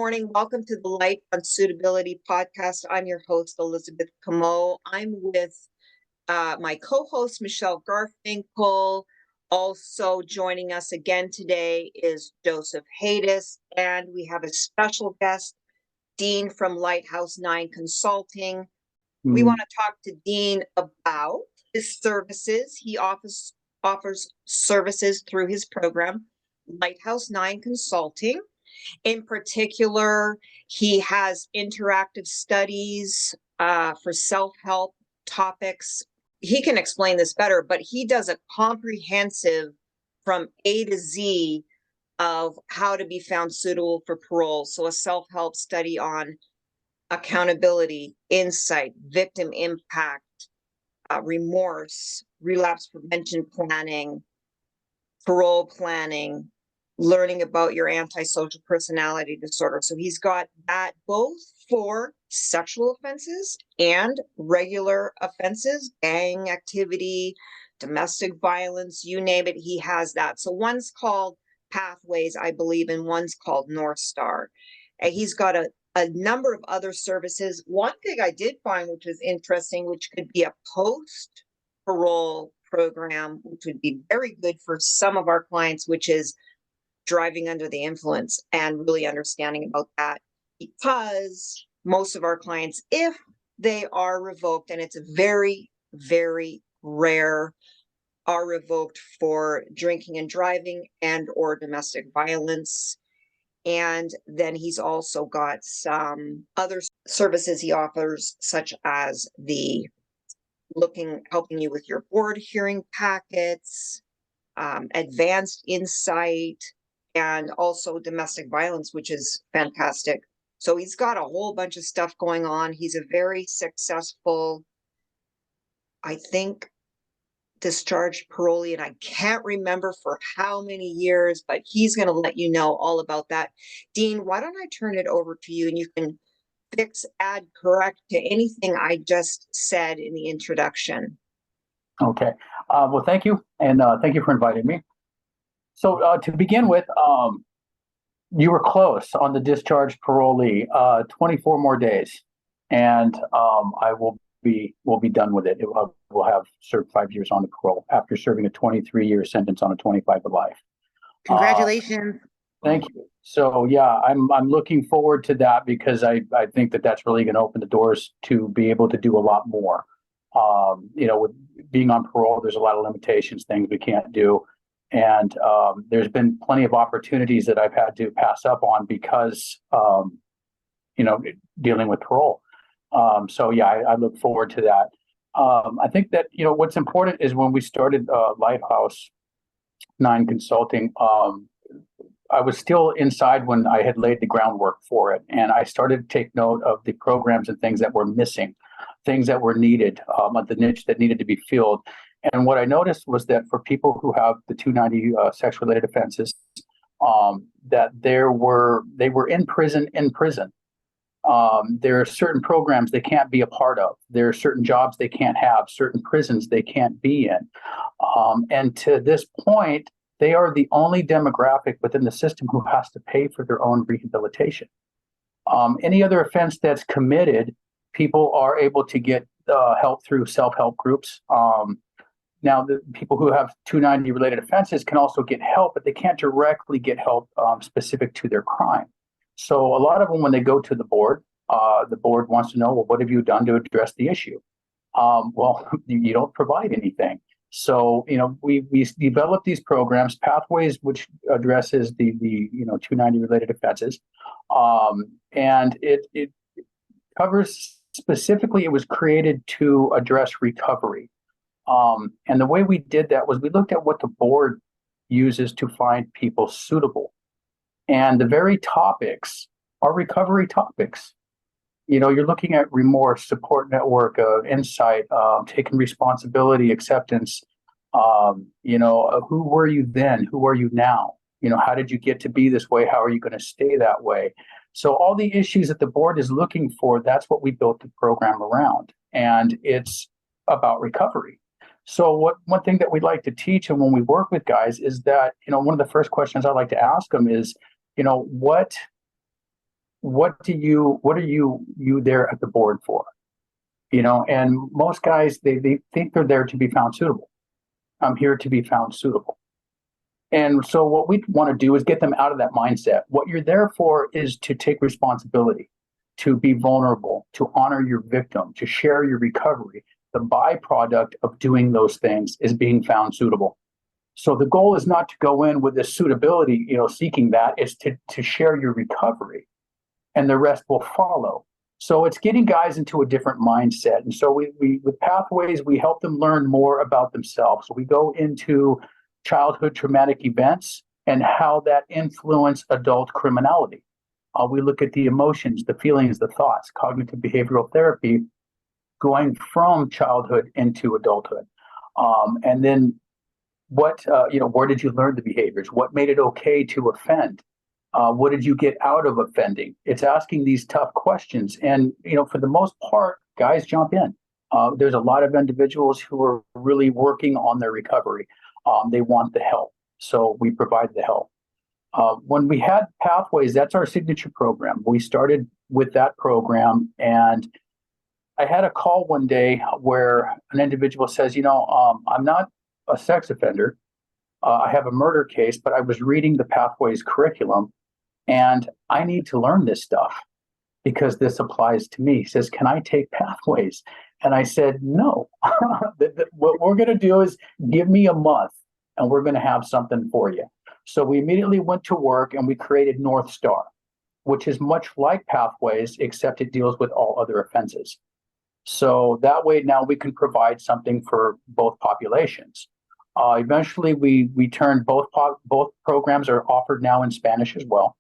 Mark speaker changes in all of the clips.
Speaker 1: morning. Welcome to the Light on Suitability podcast. I'm your host, Elizabeth Comeau. I'm with my co-host, Michele Garfinkel. Also joining us again today is Joseph Haytas, and we have a special guest, Dean from Lighthouse 9 Consulting. We want to talk to Dean about his services. He offers services through his program, Lighthouse 9 Consulting. In particular, he has interactive studies for self-help topics. He can explain this better, but he does a comprehensive from A to Z of how to be found suitable for parole. So a self-help study on accountability, insight, victim impact, remorse, relapse prevention planning, parole planning, learning about your antisocial personality disorder. So he's got that both for sexual offenses and regular offenses, gang activity, domestic violence, you name it, he has that. So one's called Pathways, I believe, and one's called North Star. And he's got a number of other services. One thing I did find, which was interesting, which could be a post-parole program, which would be very good for some of our clients, which is driving under the influence, and really understanding about that, because most of our clients, if they are revoked, and it's very, very rare, are revoked for drinking and driving and or domestic violence. And then he's also got some other services he offers, such as the helping you with your board hearing packets, advanced insight, and also domestic violence, which is fantastic. So he's got a whole bunch of stuff going on. He's a very successful, I think, discharged parolee, and I can't remember for how many years, but he's going to let you know all about that. Dean, why don't I turn it over to you, and you can fix, add, correct to anything I just said in the introduction.
Speaker 2: Okay. Well, thank you. And thank you for inviting me. So to begin with, you were close on the discharged parolee, 24 more days, and I will be done with it. We'll have served 5 years on the parole after serving a 23-year sentence on a 25 to life.
Speaker 1: Congratulations.
Speaker 2: Thank you. So yeah, I'm looking forward to that, because I think that's really going to open the doors to be able to do a lot more. With being on parole, there's a lot of limitations, things we can't do. And there's been plenty of opportunities that I've had to pass up on because, dealing with parole. So yeah, I look forward to that. I think that, what's important is when we started Lighthouse 9 Consulting, I was still inside when I had laid the groundwork for it. And I started to take note of the programs and things that were missing, things that were needed, the niche that needed to be filled. And what I noticed was that for people who have the 290 sex-related offenses, that they were in prison. There are certain programs they can't be a part of. There are certain jobs they can't have, certain prisons they can't be in. And to this point, they are the only demographic within the system who has to pay for their own rehabilitation. Any other offense that's committed, people are able to get help through self-help groups. Now, the people who have 290 related offenses can also get help, but they can't directly get help specific to their crime. So a lot of them, when they go to the board wants to know, well, what have you done to address the issue? Well, you don't provide anything. So, we developed these programs, Pathways, which addresses the 290 related offenses. And it covers specifically, it was created to address recovery. And the way we did that was we looked at what the board uses to find people suitable. And the very topics are recovery topics. You're looking at remorse, support network, insight, taking responsibility, acceptance. Who were you then? Who are you now? How did you get to be this way? How are you going to stay that way? So all the issues that the board is looking for, that's what we built the program around. And it's about recovery. So one thing that we'd like to teach, and when we work with guys, is that, one of the first questions I like to ask them is, what what are you there at the board for? And most guys, they think they're there to be found suitable. I'm here to be found suitable. And so what we want to do is get them out of that mindset. What you're there for is to take responsibility, to be vulnerable, to honor your victim, to share your recovery. The byproduct of doing those things is being found suitable. So the goal is not to go in with this suitability, seeking that, is to share your recovery, and the rest will follow. So it's getting guys into a different mindset. And so we with Pathways, we help them learn more about themselves. So we go into childhood traumatic events and how that influence adult criminality. We look at the emotions, the feelings, the thoughts, cognitive behavioral therapy, going from childhood into adulthood. And then where did you learn the behaviors? What made it okay to offend? What did you get out of offending? It's asking these tough questions. And, for the most part, guys jump in. There's a lot of individuals who are really working on their recovery. They want the help. So we provide the help. When we had Pathways, that's our signature program. We started with that program. And I had a call one day where an individual says, I'm not a sex offender. I have a murder case, but I was reading the Pathways curriculum and I need to learn this stuff because this applies to me. He says, can I take Pathways? And I said, no. What we're going to do is give me a month and we're going to have something for you. So we immediately went to work and we created North Star, which is much like Pathways, except it deals with all other offenses. So that way now we can provide something for both populations. Eventually, we turned both programs are offered now in Spanish as well.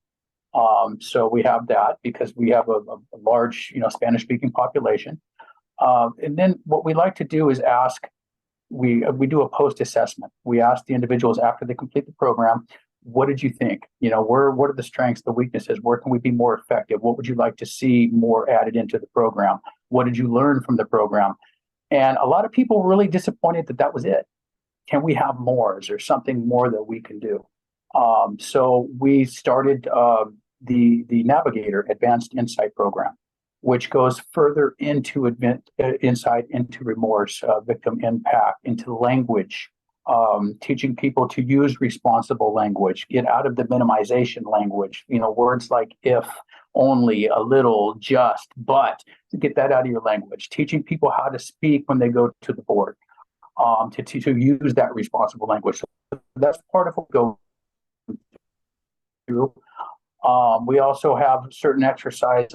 Speaker 2: So we have that because we have a large, Spanish-speaking population. And then what we like to do is ask. We do a post-assessment. We ask the individuals after they complete the program, what did you think? What are the strengths, the weaknesses? Where can we be more effective? What would you like to see more added into the program? What did you learn from the program? And a lot of people were really disappointed that was it. Can we have more? Is there something more that we can do? So we started the Navigator Advanced Insight Program, which goes further into insight into remorse, victim impact, into language, teaching people to use responsible language, get out of the minimization language, words like if, only, a little, just, but, to get that out of your language, teaching people how to speak when they go to the board, to use that responsible language. So that's part of what we go through. We also have certain exercise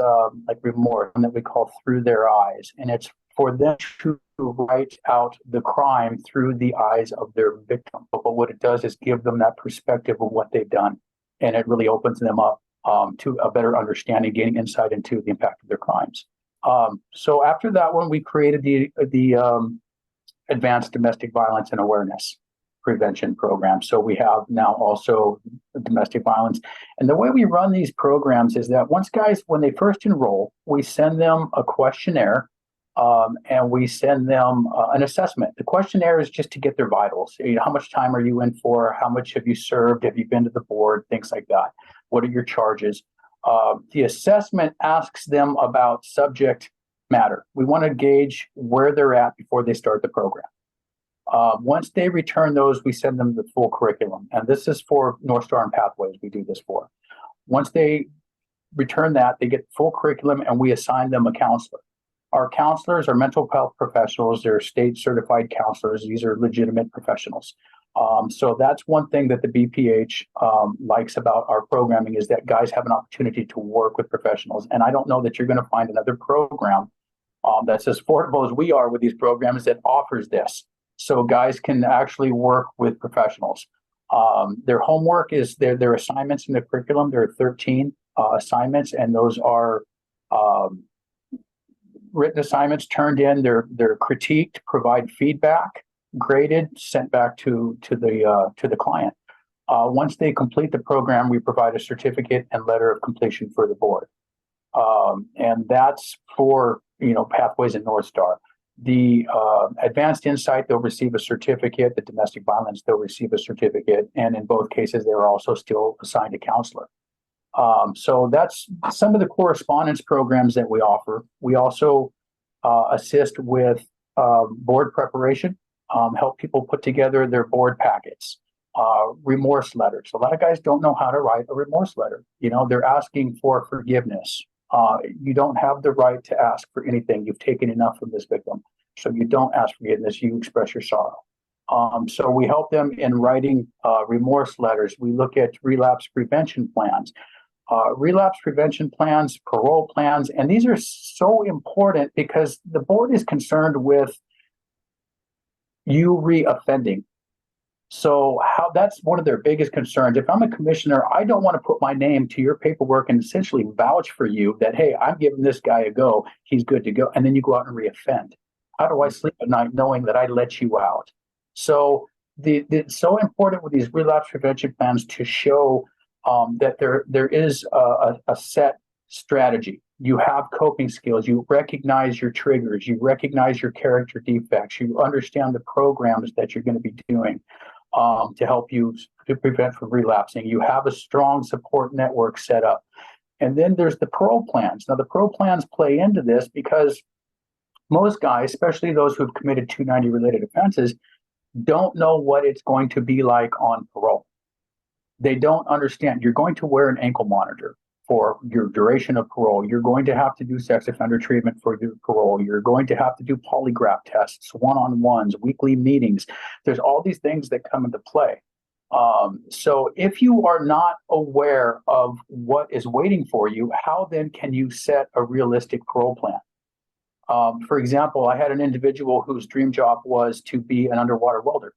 Speaker 2: like remorse that we call Through Their Eyes, and it's for them to write out the crime through the eyes of their victim. But what it does is give them that perspective of what they've done, and it really opens them up to a better understanding, gaining insight into the impact of their crimes. So after that one, we created the Advanced Domestic Violence and Awareness Prevention Program. So we have now also domestic violence. And the way we run these programs is that when they first enroll, we send them a questionnaire and we send them an assessment. The questionnaire is just to get their vitals. How much time are you in for? How much have you served? Have you been to the board? Things like that. What are your charges? The assessment asks them about subject matter. We want to gauge where they're at before they start the program. Once they return those, we send them the full curriculum. And this is for North Star and Pathways we do this for. Once they return that, they get full curriculum and we assign them a counselor. Our counselors are mental health professionals. They're state certified counselors. These are legitimate professionals. So that's one thing that the BPH likes about our programming is that guys have an opportunity to work with professionals. And I don't know that you're going to find another program that's as affordable as we are with these programs that offers this. So guys can actually work with professionals. Their homework is their assignments in the curriculum. There are 13 assignments, and those are written assignments turned in. They're critiqued, provide feedback, graded, sent back to the client. Once they complete the program, we provide a certificate and letter of completion for the board, and that's for Pathways and North Star. The Advanced Insight, they'll receive a certificate. The domestic violence, they'll receive a certificate. And in both cases, they're also still assigned a counselor. So that's some of the correspondence programs that we offer. We also assist with board preparation, help people put together their board packets, remorse letters. A lot of guys don't know how to write a remorse letter. You know, they're asking for forgiveness. You don't have the right to ask for anything. You've taken enough from this victim. So you don't ask forgiveness, you express your sorrow. So we help them in writing remorse letters. We look at relapse prevention plans. Relapse prevention plans, parole plans, and these are so important because the board is concerned with you reoffending. So how that's one of their biggest concerns. If I'm a commissioner, I don't want to put my name to your paperwork and essentially vouch for you that, hey, I'm giving this guy a go, he's good to go, and then you go out and reoffend. How do I sleep at night knowing that I let you out? So it's so important with these relapse prevention plans to show that there is a set strategy. You have coping skills. You recognize your triggers. You recognize your character defects. You understand the programs that you're going to be doing to help you to prevent from relapsing. You have a strong support network set up. And then there's the parole plans. Now, the parole plans play into this because most guys, especially those who've committed 290 related offenses, don't know what it's going to be like on parole. They don't understand. You're going to wear an ankle monitor for your duration of parole. You're going to have to do sex offender treatment for your parole. You're going to have to do polygraph tests, one-on-ones, weekly meetings. There's all these things that come into play. So if you are not aware of what is waiting for you, how then can you set a realistic parole plan? For example, I had an individual whose dream job was to be an underwater welder.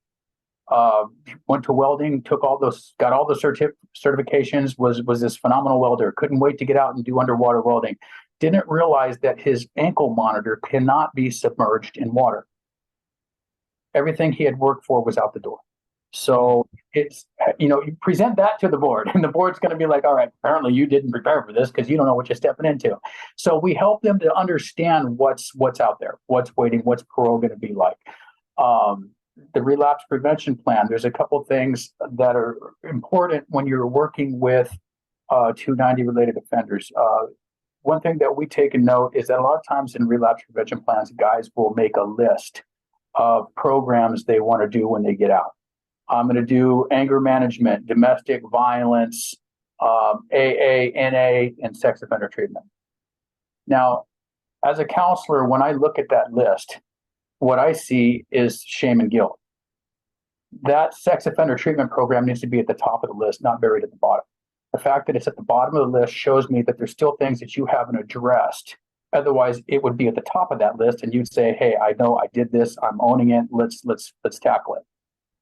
Speaker 2: Went to welding, took all those, got all the certifications, was this phenomenal welder, couldn't wait to get out and do underwater welding. Didn't realize that his ankle monitor cannot be submerged in water. Everything he had worked for was out the door. So it's, you present that to the board and the board's going to be like, all right, apparently you didn't prepare for this because you don't know what you're stepping into. So we help them to understand what's out there, what's waiting, what's parole going to be like. The relapse prevention plan, there's a couple things that are important when you're working with 290 related offenders. One thing that we take a note is that a lot of times in relapse prevention plans, guys will make a list of programs they want to do when they get out. I'm going to do anger management, domestic violence, AA, NA, and sex offender treatment. Now, as a counselor, when I look at that list, what I see is shame and guilt. That sex offender treatment program needs to be at the top of the list, not buried at the bottom. The fact that it's at the bottom of the list shows me that there's still things that you haven't addressed. Otherwise, it would be at the top of that list, and you'd say, "Hey, I know I did this. I'm owning it. Let's tackle it."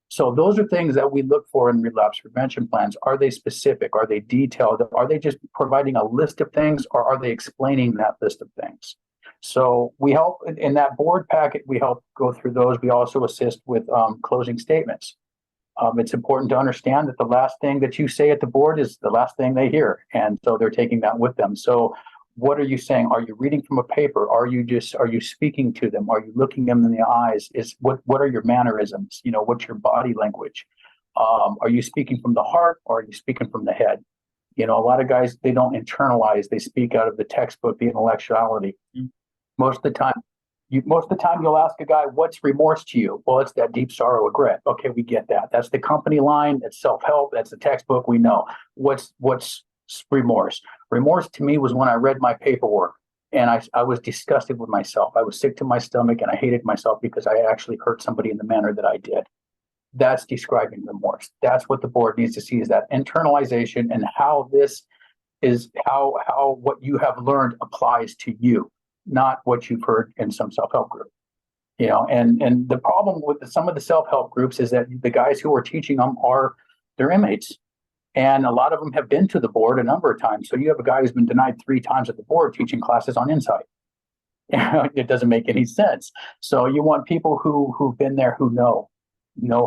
Speaker 2: So those are things that we look for in relapse prevention plans. Are they specific? Are they detailed? Are they just providing a list of things, or are they explaining that list of things? So we help in that board packet, we help go through those. We also assist with closing statements. It's important to understand that the last thing that you say at the board is the last thing they hear. And so they're taking that with them. So what are you saying? Are you reading from a paper? Are you speaking to them? Are you looking them in the eyes? What are your mannerisms? What's your body language? Are you speaking from the heart or are you speaking from the head? A lot of guys, they don't internalize. They speak out of the textbook, the intellectuality. Most of the time, you'll ask a guy, what's remorse to you? Well, it's that deep sorrow, regret. Okay, we get that. That's the company line. It's self-help. That's the textbook. We know. What's remorse? Remorse to me was when I read my paperwork and I was disgusted with myself. I was sick to my stomach and I hated myself because I actually hurt somebody in the manner that I did. That's describing remorse. That's what the board needs to see, is that internalization and how this is how what you have learned applies to you, not what you've heard in some self-help group. And the problem with some of the self-help groups is that the guys who are teaching them they're inmates. And a lot of them have been to the board a number of times. So you have a guy who's been denied 3 times at the board teaching classes on insight. It doesn't make any sense. So you want people who've been there, who know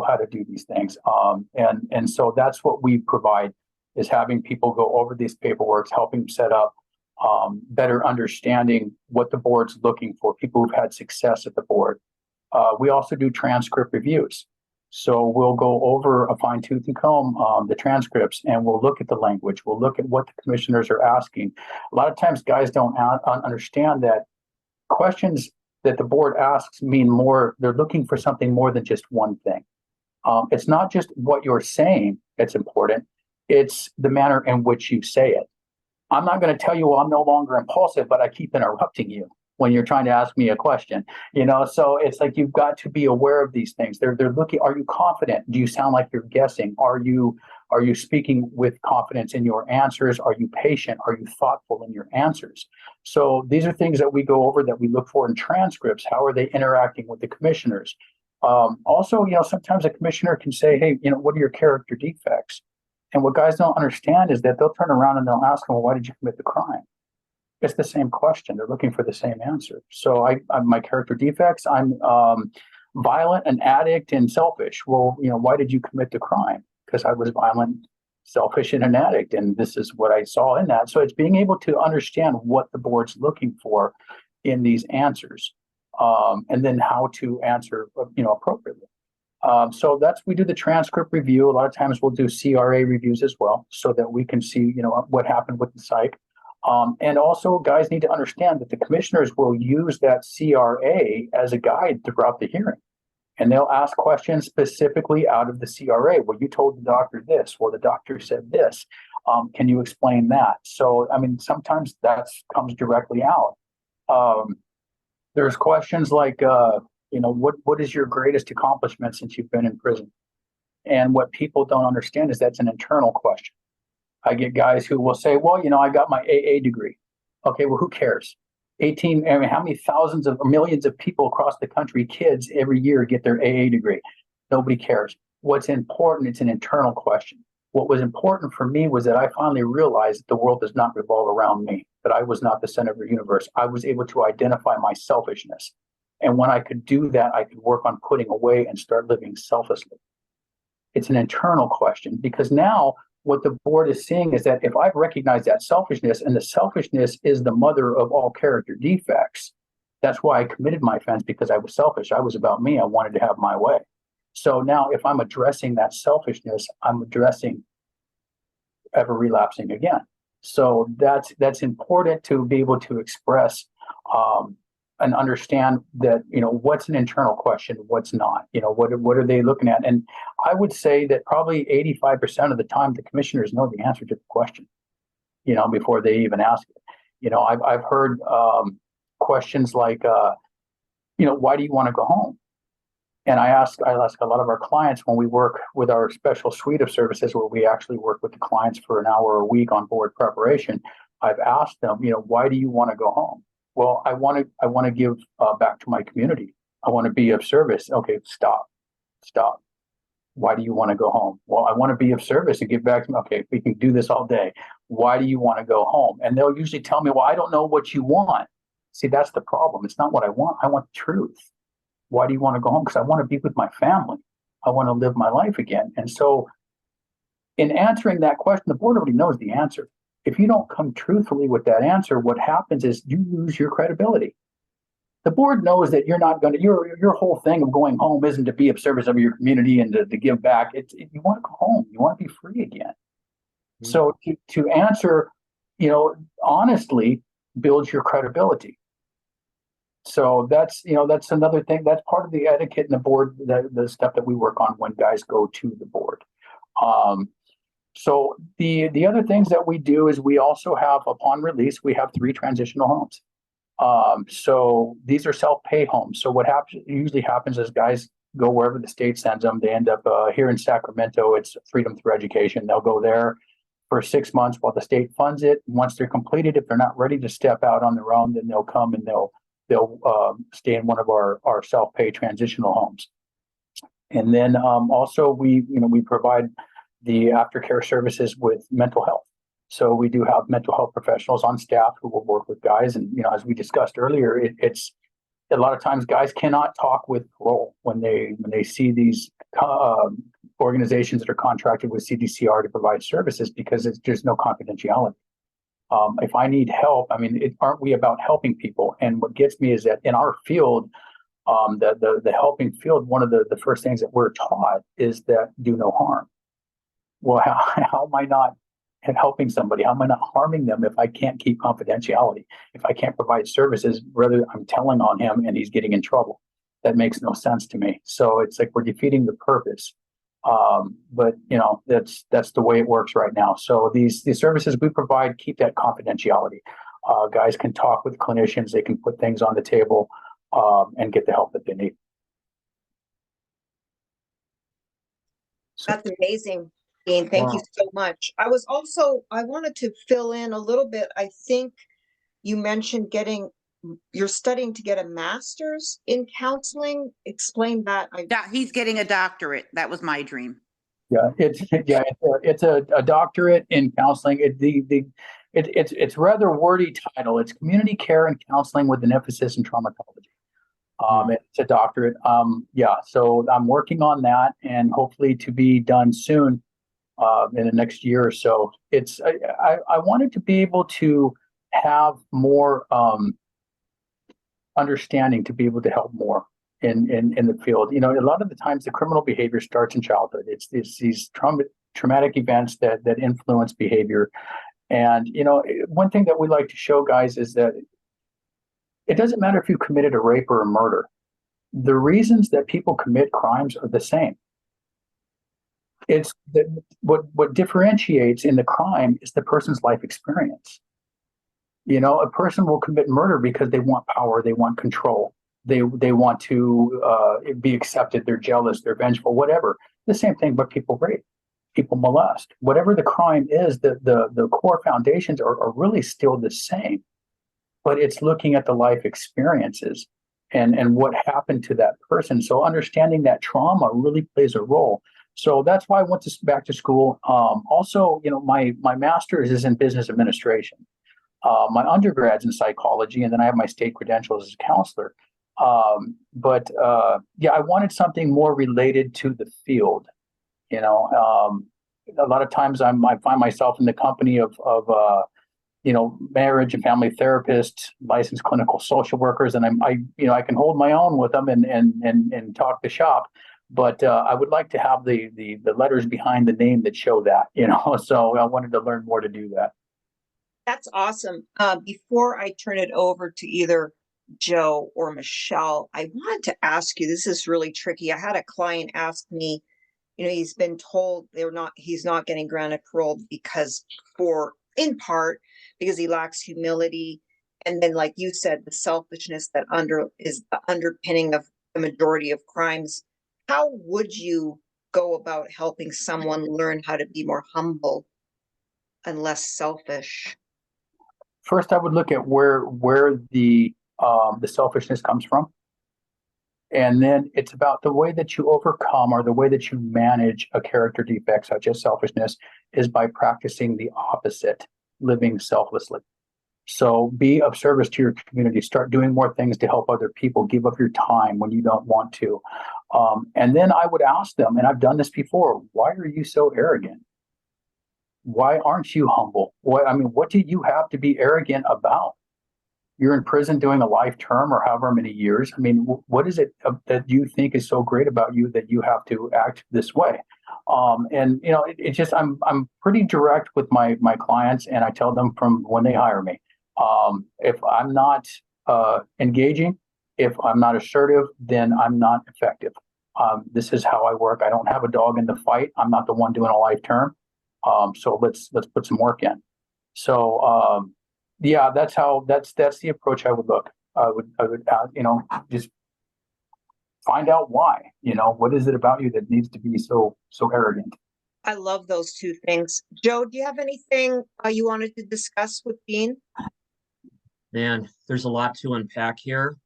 Speaker 2: how to do these things. And so that's what we provide, is having people go over these paperwork, helping set up better understanding what the board's looking for, people who've had success at the board. We also do transcript reviews. So we'll go over a fine tooth and comb the transcripts, and we'll look at the language. We'll look at what the commissioners are asking. A lot of times guys don't understand that questions that the board asks mean more. They're looking for something more than just one thing. It's not just what you're saying that's important. It's the manner in which you say it. I'm not going to tell you, well, I'm no longer impulsive, but I keep interrupting you when you're trying to ask me a question. So it's like you've got to be aware of these things. They're looking, are you confident? Do you sound like you're guessing? Are you speaking with confidence in your answers? Are you patient? Are you thoughtful in your answers? So these are things that we go over that we look for in transcripts. How are they interacting with the commissioners? Also, sometimes a commissioner can say, hey, what are your character defects? And what guys don't understand is that they'll turn around and they'll ask them, well, why did you commit the crime? It's the same question. They're looking for the same answer. So my character defects, I'm violent, an addict, and selfish. Well, why did you commit the crime? Because I was violent, selfish, and an addict. And this is what I saw in that. So it's being able to understand what the board's looking for in these answers, and then how to answer, appropriately. So we do the transcript review. A lot of times we'll do CRA reviews as well, so that we can see, what happened with the psych. And also guys need to understand that the commissioners will use that CRA as a guide throughout the hearing. And they'll ask questions specifically out of the CRA. Well, you told the doctor this. Well, the doctor said this. Can you explain that? So, sometimes that comes directly out. There's questions like, what is your greatest accomplishment since you've been in prison? And what people don't understand is that's an internal question. I get guys who will say, well, I got my AA degree. Okay, well, who cares? How many thousands of millions of people across the country, kids every year get their AA degree? Nobody cares. What's important, it's an internal question. What was important for me was that I finally realized that the world does not revolve around me, that I was not the center of the universe. I was able to identify my selfishness. And when I could do that, I could work on putting away and start living selflessly. It's an internal question, because now what the board is seeing is that if I've recognized that selfishness, and the selfishness is the mother of all character defects, that's why I committed my offense, because I was selfish. I was about me. I wanted to have my way. So now if I'm addressing that selfishness, I'm addressing ever relapsing again. So that's important to be able to express and understand that, what's an internal question, what's not, what are they looking at? And I would say that probably 85% of the time, the commissioners know the answer to the question, before they even ask it. I've heard questions like, why do you want to go home? And I ask a lot of our clients when we work with our special suite of services, where we actually work with the clients for an hour a week on board preparation. I've asked them, why do you want to go home? Well, I want to give back to my community. I want to be of service. Okay, stop. Why do you want to go home? Well, I want to be of service and give back to me. Okay, we can do this all day. Why do you want to go home? And they'll usually tell me, well, I don't know what you want. See, that's the problem. It's not what I want. I want the truth. Why do you want to go home? Because I want to be with my family. I want to live my life again. And so in answering that question, the board already knows the answer. If you don't come truthfully with that answer, what happens is you lose your credibility. The board knows that you're not going to, your whole thing of going home isn't to be of service of your community and to give back. You want to go home. You want to be free again. Mm-hmm. So to answer, honestly, builds your credibility. So that's another thing. That's part of the etiquette in the board, the stuff that we work on when guys go to the board. So the other things that we do is we also have, upon release, we have 3 transitional homes. So these are self-pay homes. So what usually happens is guys go wherever the state sends them. They end up here in Sacramento. It's Freedom Through Education. They'll go there for 6 months while the state funds it. Once they're completed, if they're not ready to step out on their own, then they'll come and they'll stay in one of our self-pay transitional homes. And then also we provide the aftercare services with mental health. So we do have mental health professionals on staff who will work with guys. And, as we discussed earlier, it's a lot of times guys cannot talk with parole when they see these organizations that are contracted with CDCR to provide services, because there's no confidentiality. If I need help, aren't we about helping people? And what gets me is that in our field, the helping field, one of the first things that we're taught is that do no harm. Well, how am I not helping somebody? How am I not harming them if I can't keep confidentiality? If I can't provide services, rather I'm telling on him and he's getting in trouble. That makes no sense to me. So it's like we're defeating the purpose. But that's the way it works right now. So these services we provide keep that confidentiality. Guys can talk with clinicians. They can put things on the table and get the help that they need.
Speaker 1: That's amazing, Dean. Thank you so much. I wanted to fill in a little bit. I think you mentioned you're studying to get a master's in counseling. Explain that.
Speaker 3: He's getting a doctorate. That was my dream.
Speaker 2: Yeah, it's a doctorate in counseling. It's rather wordy title. It's community care and counseling with an emphasis in traumatology. It's a doctorate. So I'm working on that and hopefully to be done soon in the next year or so. I wanted to be able to have more understanding to be able to help more in the field. A lot of the times the criminal behavior starts in childhood. It's these traumatic events that influence behavior. And, one thing that we like to show guys is that it doesn't matter if you committed a rape or a murder. The reasons that people commit crimes are the same. It's what differentiates in the crime is the person's life experience. A person will commit murder because they want power, they want control, they want to be accepted, they're jealous, they're vengeful, whatever. The same thing, but people rape, people molest. Whatever the crime is, the core foundations are really still the same. But it's looking at the life experiences and what happened to that person. So understanding that trauma really plays a role. So that's why I went back to school. Also, my master's is in business administration. My undergrad's in psychology, and then I have my state credentials as a counselor. I wanted something more related to the field. A lot of times I find myself in the company of marriage and family therapists, licensed clinical social workers, and I can hold my own with them and talk the shop. But I would like to have the letters behind the name that show that, So I wanted to learn more to do that.
Speaker 1: That's awesome. Before I turn it over to either Joe or Michele, I wanted to ask you, this is really tricky. I had a client ask me, he's been told he's not getting granted parole in part because he lacks humility. And then, like you said, the selfishness that is the underpinning of the majority of crimes. How would you go about helping someone learn how to be more humble and less selfish?
Speaker 2: First, I would look at where the selfishness comes from. And then it's about the way that you overcome or the way that you manage a character defect such as selfishness is by practicing the opposite, living selflessly. So be of service to your community. Start doing more things to help other people. Give up your time when you don't want to. And then I would ask them, and I've done this before, why are you so arrogant? Why aren't you humble? What do you have to be arrogant about? You're in prison doing a life term or however many years. What is it that you think is so great about you that you have to act this way? It's just I'm pretty direct with my clients, and I tell them from when they hire me. If I'm not engaging, if I'm not assertive, then I'm not effective. This is how I work. I don't have a dog in the fight. I'm not the one doing a life term. So let's put some work in. So that's the approach I would look. I would just find out why. What is it about you that needs to be so arrogant?
Speaker 1: I love those two things. Joe, do you have anything you wanted to discuss with Dean?
Speaker 4: Man, there's a lot to unpack here.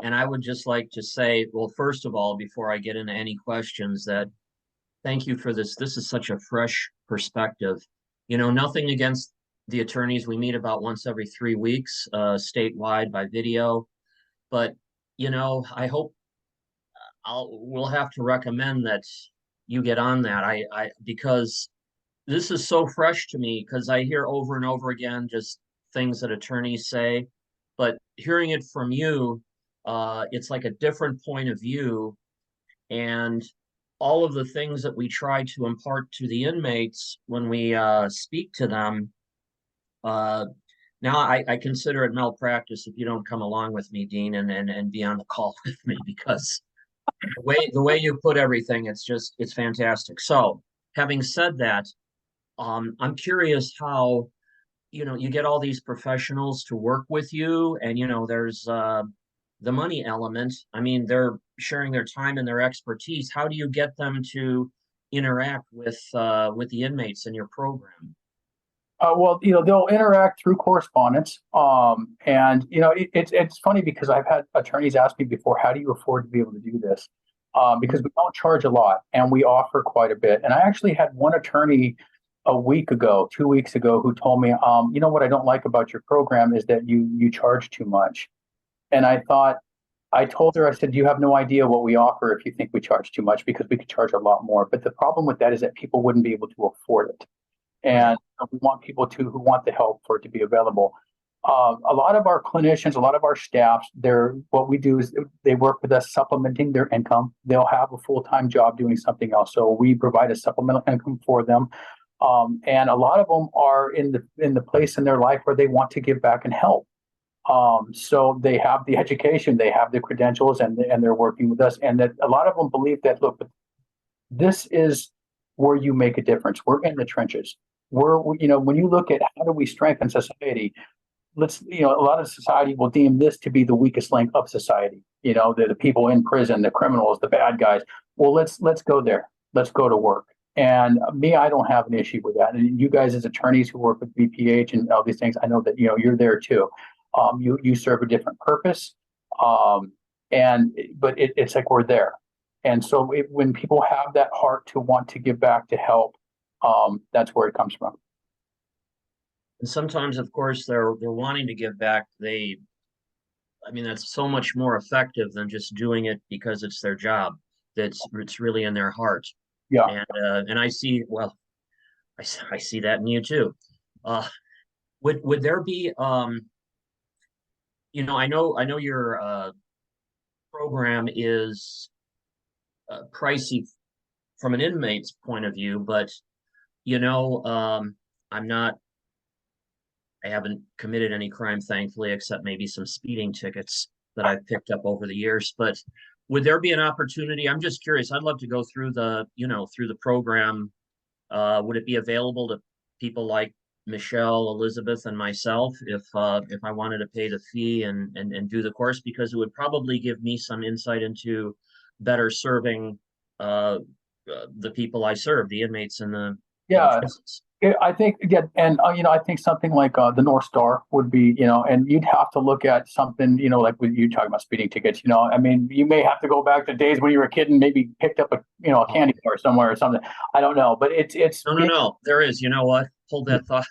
Speaker 4: And I would just like to say, well, first of all, before I get into any questions, that thank you for this. This is such a fresh perspective. Nothing against the attorneys we meet about once every 3 weeks, statewide by video. But, I hope we'll have to recommend that you get on that. Because this is so fresh to me, because I hear over and over again just things that attorneys say, but hearing it from you, It's like a different point of view, and all of the things that we try to impart to the inmates when we speak to them. Now I consider it malpractice if you don't come along with me, Dean, and be on the call with me, because the way you put everything, it's fantastic. So having said that, I'm curious how, you get all these professionals to work with you, and there's the money element. I mean, they're sharing their time and their expertise. How do you get them to interact with the inmates in your program?
Speaker 2: Well, they'll interact through correspondence. And it's funny because I've had attorneys ask me before, how do you afford to be able to do this? Because we don't charge a lot and we offer quite a bit. And I actually had one attorney a week ago, 2 weeks ago, who told me, what I don't like about your program is that you charge too much. And I told her, I said, you have no idea what we offer if you think we charge too much, because we could charge a lot more. But the problem with that is that people wouldn't be able to afford it. And we want people who want the help for it to be available. A lot of our clinicians, a lot of our staffs, what we do is they work with us supplementing their income. They'll have a full-time job doing something else. So we provide a supplemental income for them. And a lot of them are in the place in their life where they want to give back and help. So they have the education, they have the credentials, and they're working with us. And that a lot of them believe that, look, this is where you make a difference. We're in the trenches. When you look at how do we strengthen society, a lot of society will deem this to be the weakest link of society. The people in prison, the criminals, the bad guys. Well, let's go there. Let's go to work. And me, I don't have an issue with that. And you guys, as attorneys who work with BPH and all these things, I know that you're there too. You serve a different purpose, but it's like we're there. And so when people have that heart to want to give back, to help, that's where it comes from.
Speaker 4: And sometimes, of course, they're wanting to give back. That's so much more effective than just doing it because it's their job. It's really in their heart.
Speaker 2: Yeah.
Speaker 4: And I see, well, I see that in you too. Would there be, I know your program is pricey from an inmate's point of view, but I haven't committed any crime, thankfully, except maybe some speeding tickets that I've picked up over the years. But would there be an opportunity? I'm just curious. I'd love to go through through the program. Would it be available to people like Michele, Elizabeth, and myself if I wanted to pay the fee and do the course? Because it would probably give me some insight into better serving the people I serve, the inmates in the prisons.
Speaker 2: I think, and I think something like the North Star would be, and you'd have to look at something, like when you talking about speeding tickets. You may have to go back to days when you were a kid and maybe picked up a candy bar somewhere or something. I don't know, but it's
Speaker 4: no. There is. You know what? Hold that thought.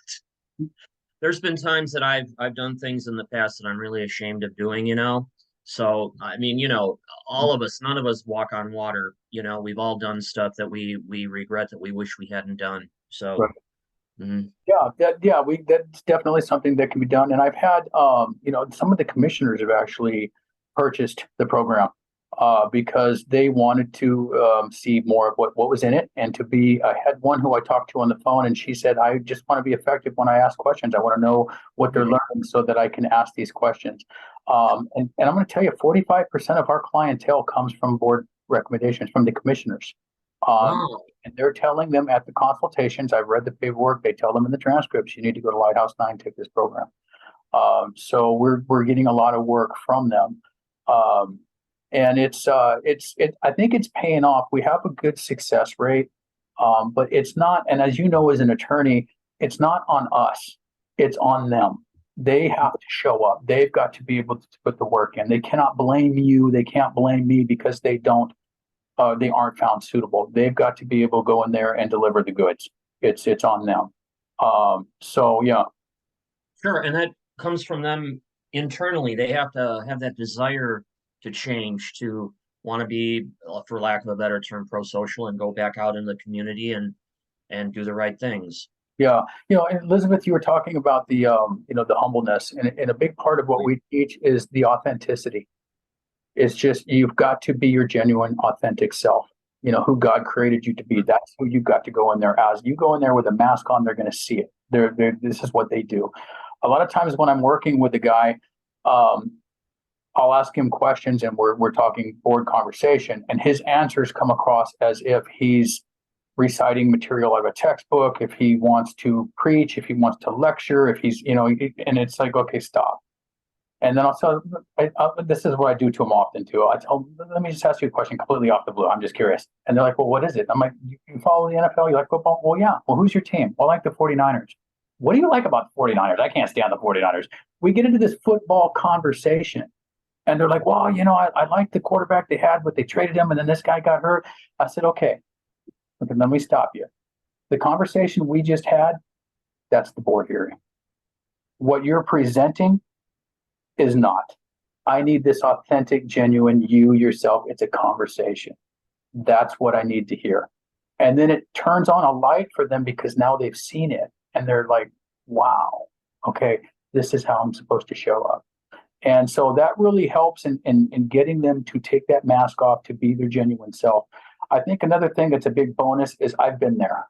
Speaker 4: There's been times that I've done things in the past that I'm really ashamed of doing. So all of us, none of us walk on water. We've all done stuff that we regret, that we wish we hadn't done. So.
Speaker 2: Right.
Speaker 4: Mm-hmm.
Speaker 2: That's definitely something that can be done. And I've had, some of the commissioners have actually purchased the program because they wanted to see more of what was in it, and I had one who I talked to on the phone, and she said, I just want to be effective when I ask questions. I want to know what they're learning so that I can ask these questions. And I'm going to tell you, 45% of our clientele comes from board recommendations from the commissioners.
Speaker 4: Wow.
Speaker 2: And they're telling them at the consultations, I've read the paperwork, they tell them in the transcripts, you need to go to Lighthouse 9, take this program. So we're getting a lot of work from them. And I think it's paying off. We have a good success rate, but it's not, and as you know, as an attorney, it's not on us, it's on them. They have to show up. They've got to be able to put the work in. They cannot blame you. They can't blame me because they aren't found suitable. They've got to be able to go in there and deliver the goods. It's on them. So yeah.
Speaker 4: Sure. And that comes from them internally. They have to have that desire to change, to want to be, for lack of a better term, pro-social, and go back out in the community and do the right things.
Speaker 2: Yeah. Elizabeth, you were talking about the humbleness, and a big part of what we teach is the authenticity. It's just, you've got to be your genuine, authentic self, who God created you to be. That's who you got to go in there as. You go in there with a mask on, they're going to see it. This is what they do. A lot of times when I'm working with a guy, I'll ask him questions and we're talking board conversation, and his answers come across as if he's reciting material out of a textbook, if he wants to preach, if he wants to lecture, if he's, and it's like, okay, stop. And then I'll tell, this is what I do to them often too. I tell them, let me just ask you a question completely off the blue. I'm just curious. And they're like, well, what is it? I'm like, you follow the NFL? You like football? Well, yeah. Well, who's your team? Well, I like the 49ers. What do you like about the 49ers? I can't stand the 49ers. We get into this football conversation. And they're like, well, I like the quarterback they had, but they traded him, and then this guy got hurt. I said, okay, let me stop you. The conversation we just had, that's the board hearing. What you're presenting is not. I need this authentic, genuine you yourself. It's a conversation. That's what I need to hear. And then it turns on a light for them because now they've seen it and they're like, wow, okay, this is how I'm supposed to show up. And so that really helps in getting them to take that mask off, to be their genuine self. I think another thing that's a big bonus is I've been there.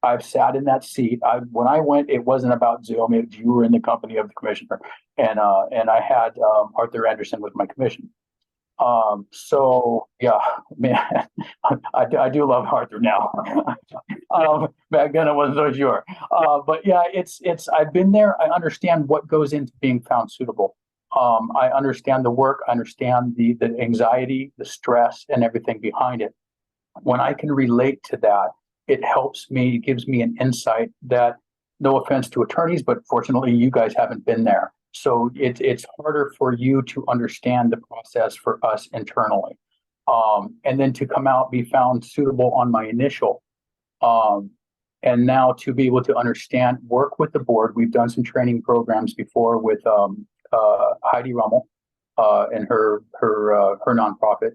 Speaker 2: I've sat in that seat. When I went, it wasn't about Zoom. You were in the company of the commissioner, and I had Arthur Anderson with my commission. So yeah, man, I do love Arthur now. Back then I wasn't so sure. But yeah, it's I've been there. I understand what goes into being found suitable. I understand the work. I understand the anxiety, the stress, and everything behind it. When I can relate to that, it helps me, gives me an insight that, no offense to attorneys, but fortunately you guys haven't been there. So it's harder for you to understand the process for us internally. And then to come out, be found suitable on my initial. And now to be able to understand, work with the board. We've done some training programs before with Heidi Rummel and her nonprofit.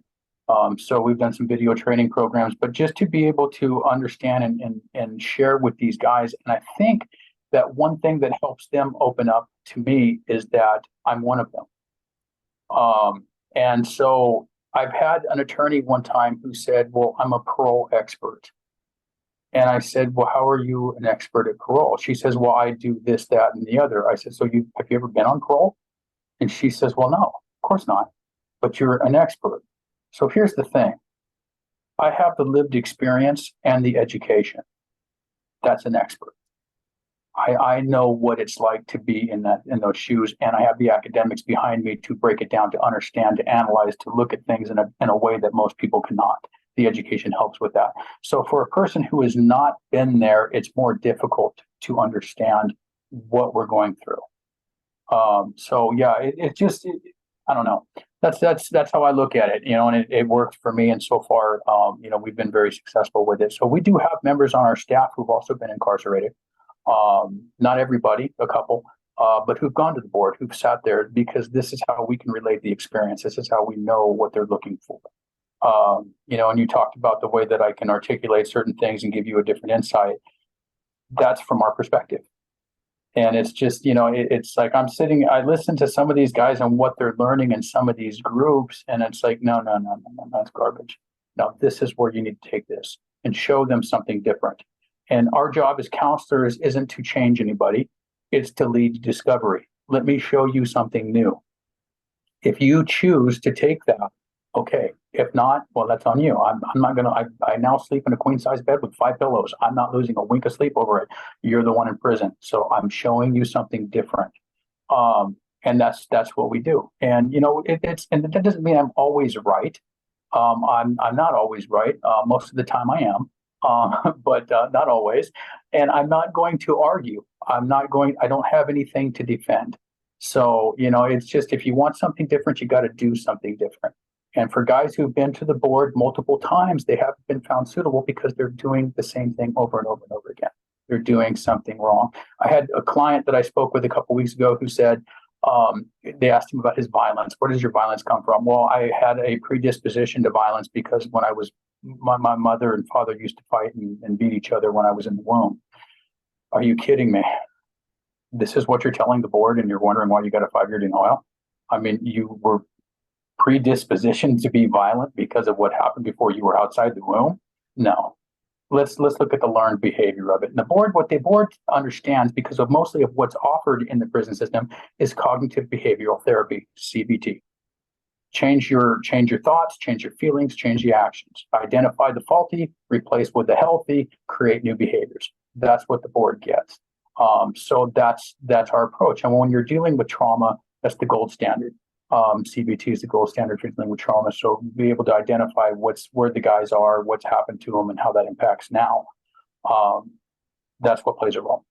Speaker 2: So we've done some video training programs, but just to be able to understand and share with these guys. And I think that one thing that helps them open up to me is that I'm one of them. And so I've had an attorney one time who said, well, I'm a parole expert. And I said, well, how are you an expert at parole? She says, well, I do this, that, and the other. I said, so have you ever been on parole? And she says, well, no, of course not. But you're an expert. So here's the thing. I have the lived experience and the education. That's an expert. I know what it's like to be in those shoes, and I have the academics behind me to break it down, to understand, to analyze, to look at things in a way that most people cannot. The education helps with that. So for a person who has not been there, it's more difficult to understand what we're going through. So yeah, I don't know. That's how I look at it, and it works for me. And so far, we've been very successful with it. So we do have members on our staff who've also been incarcerated. Not everybody, a couple, but who've gone to the board, who've sat there, because this is how we can relate the experience. This is how we know what they're looking for. And you talked about the way that I can articulate certain things and give you a different insight. That's from our perspective. And it's just, it's like I listen to some of these guys and what they're learning in some of these groups, and it's like, no, that's garbage. No, this is where you need to take this and show them something different. And our job as counselors isn't to change anybody. It's to lead discovery. Let me show you something new. If you choose to take that, okay. If not, well, that's on you. I'm not going to, I now sleep in a queen size bed with 5 pillows. I'm not losing a wink of sleep over it. You're the one in prison. So I'm showing you something different. And that's what we do. And, and that doesn't mean I'm always right. I'm not always right. Most of the time I am. But not always. And I'm not going to argue. I don't have anything to defend. So, it's just, if you want something different, you got to do something different. And for guys who've been to the board multiple times, they haven't been found suitable because they're doing the same thing over and over and over again. They're doing something wrong. I had a client that I spoke with a couple of weeks ago who said, they asked him about his violence. Where does your violence come from? Well, I had a predisposition to violence because when I was my mother and father used to fight and beat each other when I was in the womb. Are you kidding me? This is what you're telling the board, and you're wondering why you got a 5-year denial? I mean, you were predisposition to be violent because of what happened before you were outside the room? No. Let's look at the learned behavior of it. And what the board understands, because of mostly of what's offered in the prison system, is cognitive behavioral therapy, CBT. Change your thoughts, change your feelings, change the actions. Identify the faulty, replace with the healthy, create new behaviors. That's what the board gets. So that's our approach. And when you're dealing with trauma, that's the gold standard. CBT is the gold standard for dealing with trauma. So be able to identify where the guys are, what's happened to them, and how that impacts now. That's what plays a role.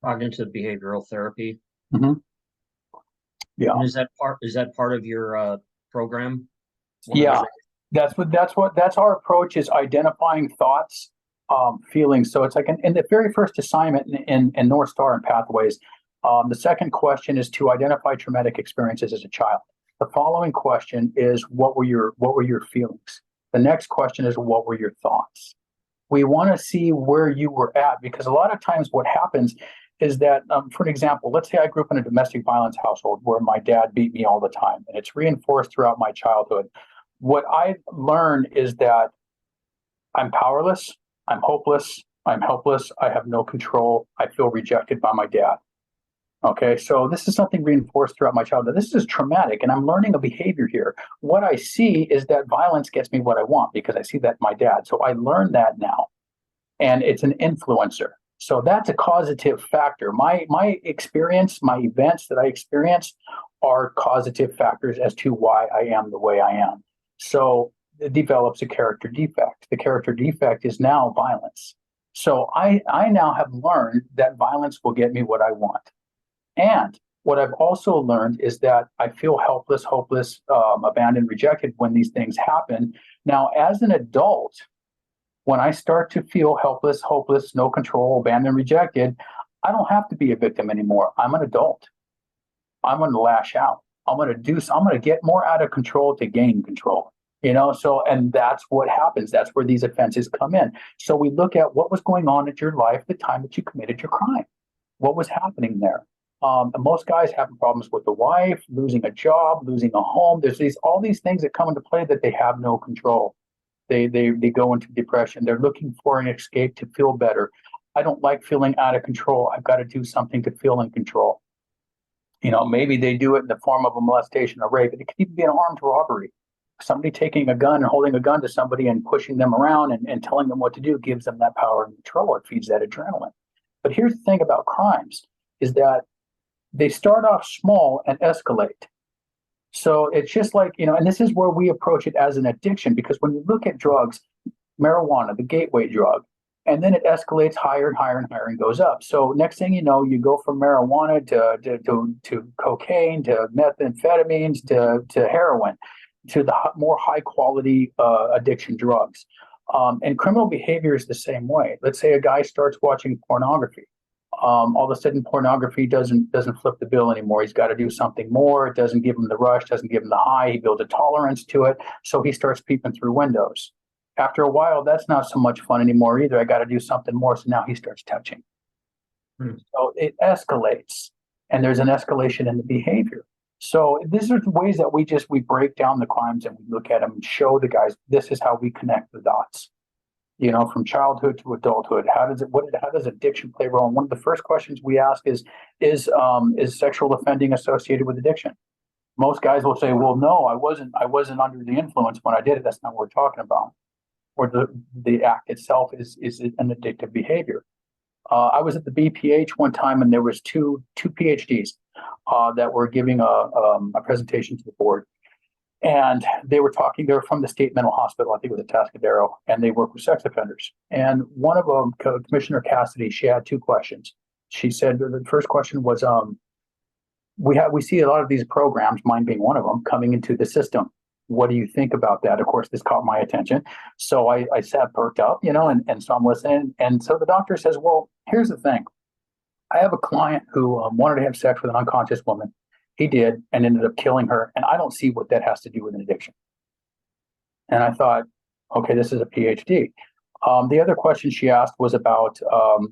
Speaker 4: Cognitive behavioral therapy.
Speaker 2: Mm-hmm. Yeah.
Speaker 4: And is that part of your program?
Speaker 2: Yeah, that's our approach, is identifying thoughts, feelings. So it's like in the very first assignment in North Star and Pathways, the second question is to identify traumatic experiences as a child. The following question is, what were your feelings? The next question is, what were your thoughts? We want to see where you were at, because a lot of times what happens is that, for an example, let's say I grew up in a domestic violence household where my dad beat me all the time, and it's reinforced throughout my childhood. What I learned is that I'm powerless, I'm hopeless, I'm helpless, I have no control, I feel rejected by my dad. Okay, so this is something reinforced throughout my childhood. This is traumatic, and I'm learning a behavior here. What I see is that violence gets me what I want because I see that in my dad. So I learned that now, and it's an influencer. So that's a causative factor. My experience, my events that I experienced are causative factors as to why I am the way I am. So it develops a character defect. The character defect is now violence. So I now have learned that violence will get me what I want. And what I've also learned is that I feel helpless, hopeless, abandoned, rejected when these things happen. Now, as an adult, when I start to feel helpless, hopeless, no control, abandoned, rejected, I don't have to be a victim anymore. I'm an adult. I'm going to lash out. I'm going to get more out of control to gain control. So, and that's what happens. That's where these offenses come in. So we look at what was going on in your life at the time that you committed your crime. What was happening there? And most guys have problems with the wife, losing a job, losing a home. There's all these things that come into play that they have no control. They go into depression. They're looking for an escape to feel better. I don't like feeling out of control. I've got to do something to feel in control. Maybe they do it in the form of a molestation or rape. It could even be an armed robbery. Somebody taking a gun and holding a gun to somebody and pushing them around and telling them what to do gives them that power and control. It feeds that adrenaline. But here's the thing about crimes is that they start off small and escalate. So it's just like, and this is where we approach it as an addiction, because when you look at drugs, marijuana, the gateway drug, and then it escalates higher and higher and higher and goes up. So next thing you know, you go from marijuana to cocaine, to methamphetamines, to heroin, to the more high quality addiction drugs. And criminal behavior is the same way. Let's say a guy starts watching pornography. All of a sudden pornography doesn't flip the bill anymore. He's got to do something more. It doesn't give him the rush, doesn't give him the high. He builds a tolerance to it. So he starts peeping through windows. After a while, that's not so much fun anymore either. I got to do something more. So now he starts touching. So it escalates, and there's an escalation in the behavior. So these are the ways that we break down the crimes and we look at them and show the guys, this is how we connect the dots. From childhood to adulthood, how does addiction play a role? And one of the first questions we ask is sexual offending associated with addiction? Most guys will say, well, no, I wasn't under the influence when I did it. That's not what we're talking about. Or the act itself is an addictive behavior. I was at the BPH one time, and there was two PhDs that were giving a presentation to the board. And they were from the state mental hospital, I think it was at Atascadero, and they work with sex offenders. And one of them, Commissioner Cassidy, she had two questions. She said, the first question was, we see a lot of these programs, mine being one of them, coming into the system. What do you think about that? Of course, this caught my attention. So I sat perked up, and so I'm listening. And so the doctor says, well, here's the thing. I have a client who wanted to have sex with an unconscious woman. He did, and ended up killing her. And I don't see what that has to do with an addiction. And I thought, okay, this is a PhD. The other question she asked was about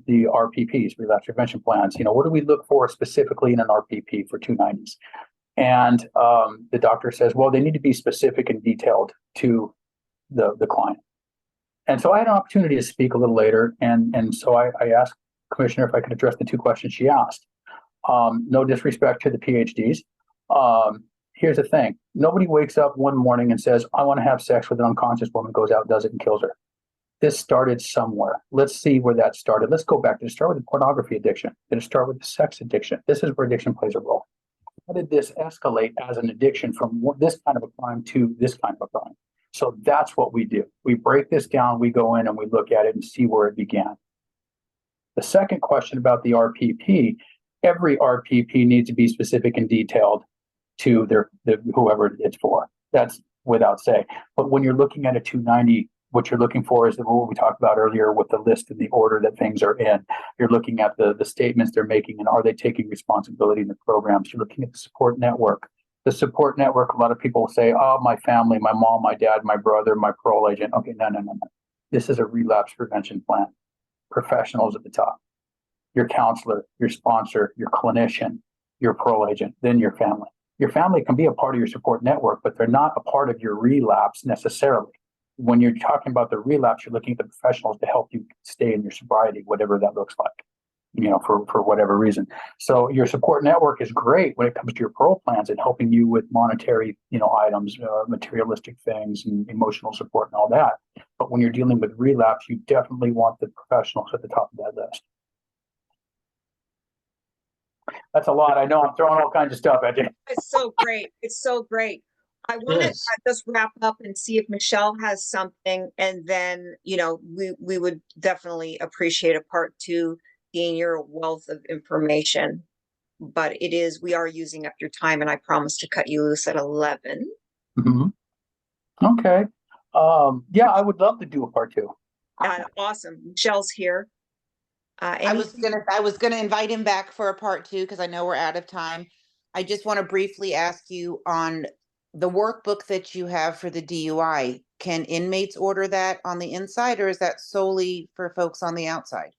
Speaker 2: the RPPs, relapse prevention plans. What do we look for specifically in an RPP for 290s? And the doctor says, well, they need to be specific and detailed to the client. And so I had an opportunity to speak a little later. And so I asked Commissioner if I could address the two questions she asked. No disrespect to the PhDs. Here's the thing. Nobody wakes up one morning and says, I want to have sex with an unconscious woman, goes out, does it, and kills her. This started somewhere. Let's see where that started. Let's go back. Did it start with the pornography addiction? Did it start with the sex addiction? This is where addiction plays a role. How did this escalate as an addiction from this kind of a crime to this kind of a crime? So that's what we do. We break this down, we go in and we look at it and see where it began. The second question about the RPP, every RPP needs to be specific and detailed to whoever it's for. That's without say. But when you're looking at a 290, what you're looking for is the rule we talked about earlier with the list and the order that things are in. You're looking at the statements they're making and are they taking responsibility in the programs. You're looking at the support network. The support network, a lot of people say, oh, my family, my mom, my dad, my brother, my parole agent. Okay, no. This is a relapse prevention plan. Professionals at the top. Your counselor, your sponsor, your clinician, your parole agent, then your family. Your family can be a part of your support network, but they're not a part of your relapse necessarily. When you're talking about the relapse, you're looking at the professionals to help you stay in your sobriety, whatever that looks like, for whatever reason. So your support network is great when it comes to your parole plans and helping you with monetary, items, materialistic things and emotional support and all that. But when you're dealing with relapse, you definitely want the professionals at the top of that list. That's a lot. I know I'm throwing all kinds of stuff at you.
Speaker 1: It's so great. It's so great. I want to just wrap up and see if Michele has something, and then, we would definitely appreciate a part two, gain your wealth of information. But we are using up your time, and I promise to cut you loose at 11.
Speaker 2: Mm-hmm. Okay. Yeah, I would love to do a part two.
Speaker 1: Awesome. Michele's here.
Speaker 3: I was gonna invite him back for a part two because I know we're out of time. I just want to briefly ask you on the workbook that you have for the DUI. Can inmates order that on the inside, or is that solely for folks on the outside?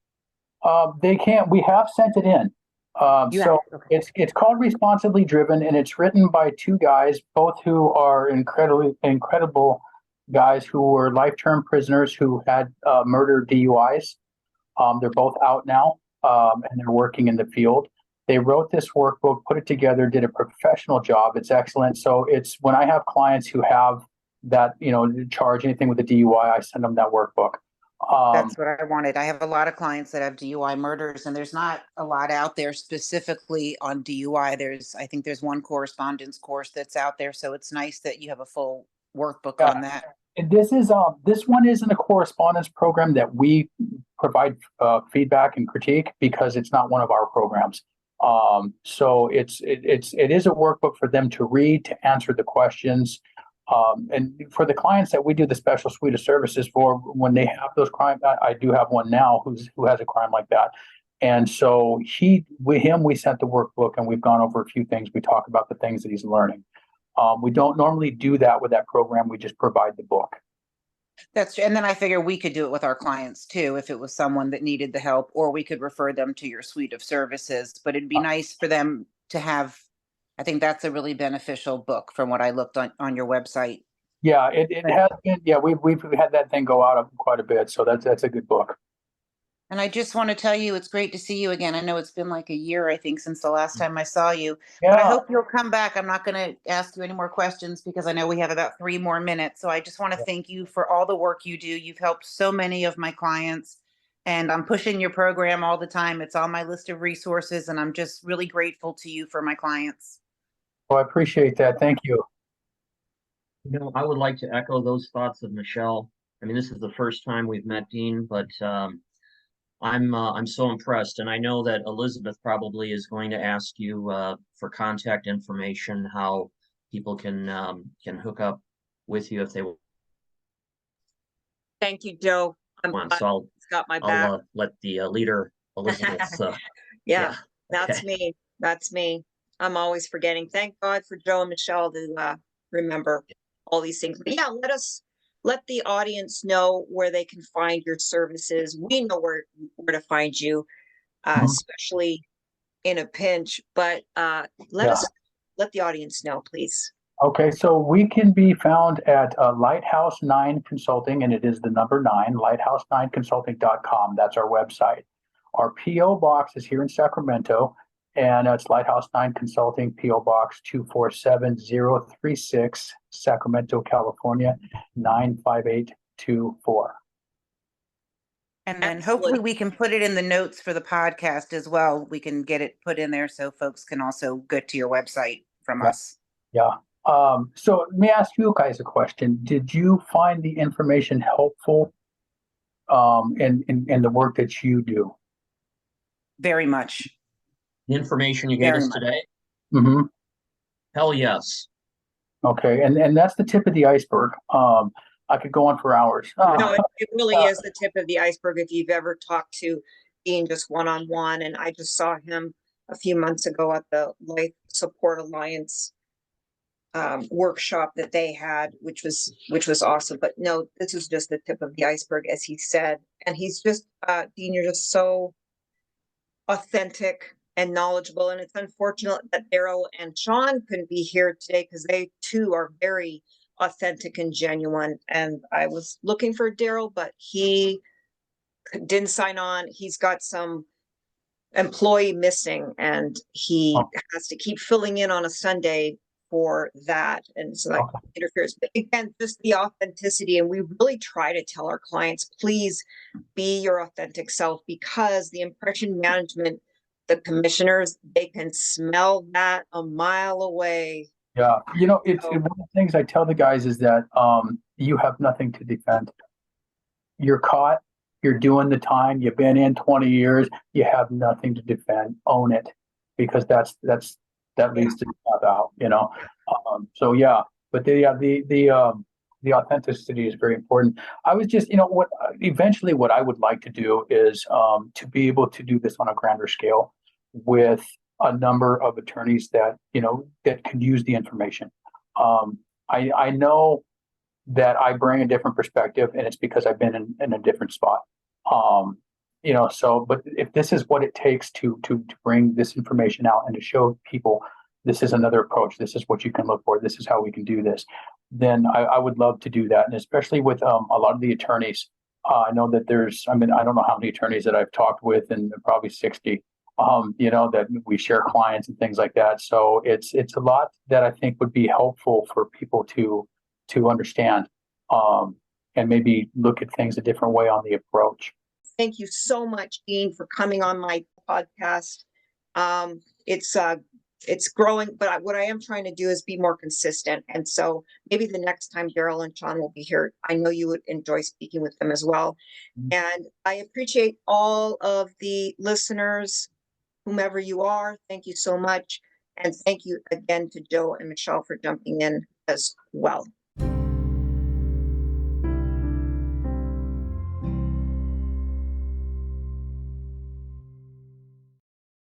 Speaker 2: They can't. We have sent it in. Okay. It's called Responsibly Driven, and it's written by two guys, both who are incredible guys who were life-term prisoners who had murder DUIs. They're both out now, and they're working in the field. They wrote this workbook, put it together, did a professional job. It's excellent. So it's when I have clients who have that, charge anything with a DUI, I send them that workbook.
Speaker 3: That's what I wanted. I have a lot of clients that have DUI murders, and there's not a lot out there specifically on DUI. I think there's one correspondence course that's out there. So it's nice that you have a full workbook on that.
Speaker 2: And this one isn't a correspondence program that we provide feedback and critique because it's not one of our programs. So it is a workbook for them to read, to answer the questions. And for the clients that we do the special suite of services for, when they have those crimes, I do have one now who has a crime like that. And so we sent the workbook and we've gone over a few things. We talk about the things that he's learning. We don't normally do that with that program. We just provide the book.
Speaker 3: That's true. And then I figure we could do it with our clients too, if it was someone that needed the help, or we could refer them to your suite of services. But it'd be nice for them to have, I think that's a really beneficial book from what I looked on your website.
Speaker 2: Yeah, it has been. Yeah, we've had that thing go out quite a bit. So that's a good book.
Speaker 3: And I just want to tell you, it's great to see you again. I know it's been like a year, I think, since the last time I saw you. Yeah. But I hope you'll come back. I'm not going to ask you any more questions because I know we have about 3 more minutes. So I just want to thank you for all the work you do. You've helped so many of my clients, and I'm pushing your program all the time. It's on my list of resources, and I'm just really grateful to you for my clients.
Speaker 2: Well, I appreciate that. Thank you.
Speaker 4: I would like to echo those thoughts of Michele. I mean, this is the first time we've met Dean, but I'm so impressed, and I know that Elizabeth probably is going to ask you for contact information, how people can hook up with you if they want.
Speaker 1: Thank you, Joe.
Speaker 4: So
Speaker 1: it's got my back.
Speaker 4: I'll let the leader, Elizabeth.
Speaker 1: Yeah, that's me. That's me. I'm always forgetting. Thank God for Joe and Michele to remember all these things. But yeah, let the audience know where they can find your services. We know where to find you, especially in a pinch. But let let the audience know, please.
Speaker 2: Okay, so we can be found at Lighthouse 9 Consulting, and it is the number 9, lighthouse9consulting.com. That's our website. Our P.O. box is here in Sacramento, and it's Lighthouse 9 Consulting, P.O. Box 247036, Sacramento, California, 95824.
Speaker 3: And then
Speaker 1: Excellent.
Speaker 3: hopefully we can put it in the notes for the podcast as well. We can get it put in there so folks can also go to your website from us.
Speaker 2: Yeah. So let me ask you guys a question. Did you find the information helpful in the work that you do?
Speaker 3: Very much.
Speaker 4: The information you gave
Speaker 3: Very
Speaker 4: us
Speaker 3: much.
Speaker 4: today?
Speaker 2: Mm-hmm.
Speaker 4: Hell yes.
Speaker 2: Okay, and that's the tip of the iceberg. I could go on for hours.
Speaker 1: No, it really is the tip of the iceberg if you've ever talked to Dean just one-on-one. And I just saw him a few months ago at the Life Support Alliance workshop that they had, which was awesome. But no, this is just the tip of the iceberg, as he said. And he's just Dean, you're just so authentic and knowledgeable. And it's unfortunate that Daryl and Sean couldn't be here today because they too are very authentic and genuine. And I was looking for Daryl, but he didn't sign on. He's got some employee missing and he has to keep filling in on a Sunday for that. And so that interferes. But again, just the authenticity. And we really try to tell our clients, please be your authentic self, because the impression management, the commissioners, they can smell that a mile away.
Speaker 2: Yeah, it's one of the things I tell the guys is that you have nothing to defend. You're caught, you're doing the time, you've been in 20 years, you have nothing to defend. Own it, because that leads to stuff out, So yeah, but the authenticity is very important. I was just, eventually what I would like to do is to be able to do this on a grander scale with a number of attorneys that that could use the information. I know that I bring a different perspective, and it's because I've been in a different spot. But if this is what it takes to bring this information out and to show people this is another approach, this is what you can look for, this is how we can do this, then I would love to do that. And especially with a lot of the attorneys, I know that I don't know how many attorneys that I've talked with, and probably 60. That we share clients and things like that. So it's a lot that I think would be helpful for people to understand, and maybe look at things a different way on the approach.
Speaker 1: Thank you so much, Dean, for coming on my podcast. It's growing, but what I am trying to do is be more consistent. And so maybe the next time Daryl and Sean will be here, I know you would enjoy speaking with them as well. Mm-hmm. And I appreciate all of the listeners, whomever you are. Thank you so much. And thank you again to Joe and Michelle for jumping in as well.